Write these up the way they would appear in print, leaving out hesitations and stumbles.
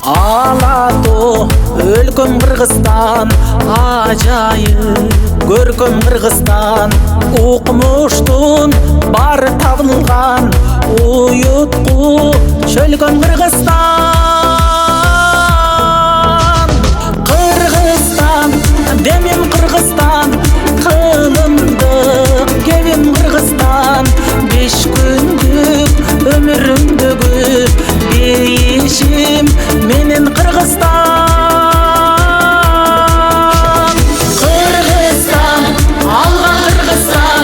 Алату өлкөм Кыргызстан, ажайып көркөм Кыргызстан. Укмуштун бары табылган, уютку чөлкөм Кыргызстан. Кыргызстан, демим Кыргызстан, кылымдык кебим Кыргызстан. 5 күндүк өмүрүмдөгү бейишим менен Кыргызстан. Кыргызстан, алга Кыргызстан,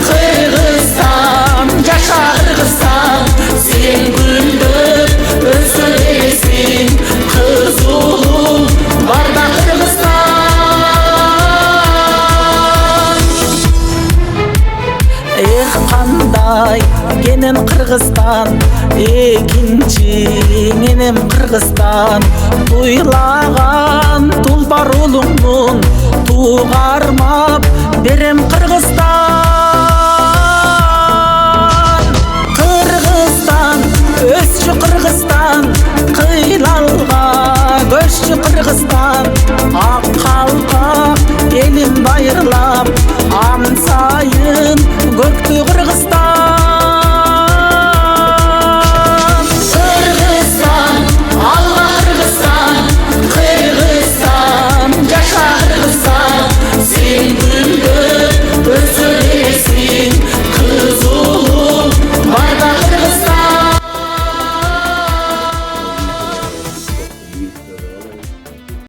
Кыргызстан, жаша Кыргызстан. Сен гүлдөп өсө бересиң, кыз улуң барда Кыргызстан. Эх, кандай кенен Кыргызстан, экинчи менен Кыргызстан. Туйлаган тулпар улуңмун, тугармап берем Кыргызстан.